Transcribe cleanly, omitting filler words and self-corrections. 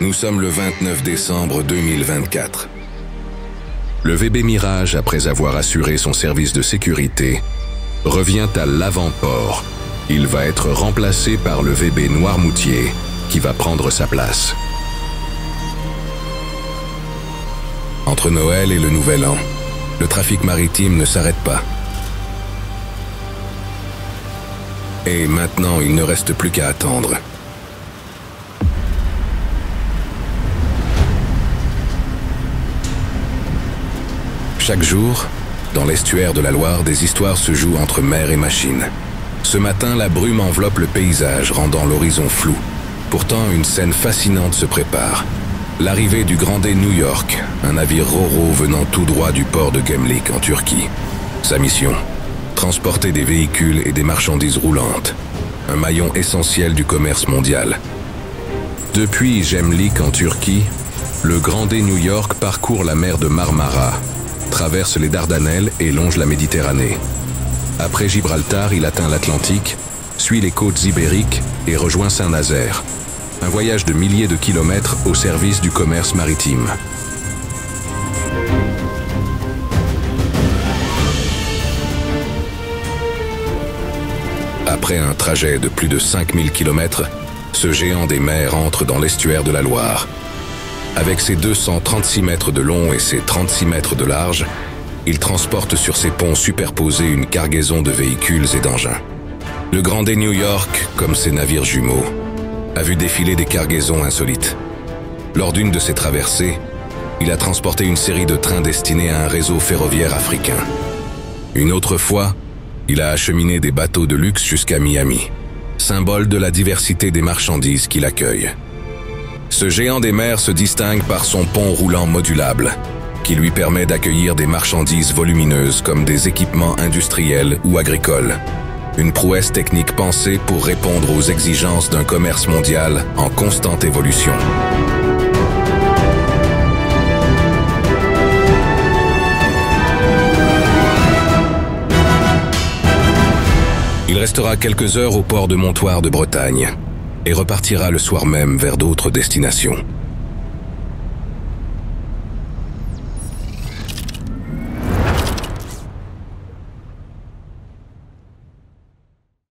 Nous sommes le 29 décembre 2024. Le VB Mirage, après avoir assuré son service de sécurité, revient à l'avant-port. Il va être remplacé par le VB Noirmoutier, qui va prendre sa place. Entre Noël et le Nouvel An, le trafic maritime ne s'arrête pas. Et maintenant, il ne reste plus qu'à attendre. Chaque jour, dans l'estuaire de la Loire, des histoires se jouent entre mer et machine. Ce matin, la brume enveloppe le paysage, rendant l'horizon flou. Pourtant, une scène fascinante se prépare. L'arrivée du Grande New York, un navire ro-ro venant tout droit du port de Gemlik en Turquie. Sa mission, transporter des véhicules et des marchandises roulantes. Un maillon essentiel du commerce mondial. Depuis Gemlik en Turquie, le Grande New York parcourt la mer de Marmara, traverse les Dardanelles et longe la Méditerranée. Après Gibraltar, il atteint l'Atlantique, suit les côtes ibériques et rejoint Saint-Nazaire. Un voyage de milliers de kilomètres au service du commerce maritime. Après un trajet de plus de 5000 km, ce géant des mers entre dans l'estuaire de la Loire. Avec ses 236 mètres de long et ses 36 mètres de large, il transporte sur ses ponts superposés une cargaison de véhicules et d'engins. Le Grande New York, comme ses navires jumeaux, a vu défiler des cargaisons insolites. Lors d'une de ses traversées, il a transporté une série de trains destinés à un réseau ferroviaire africain. Une autre fois, il a acheminé des bateaux de luxe jusqu'à Miami, symbole de la diversité des marchandises qu'il accueille. Ce géant des mers se distingue par son pont roulant modulable, qui lui permet d'accueillir des marchandises volumineuses comme des équipements industriels ou agricoles. Une prouesse technique pensée pour répondre aux exigences d'un commerce mondial en constante évolution. Il restera quelques heures au port de Montoire de Bretagne et repartira le soir même vers d'autres destinations.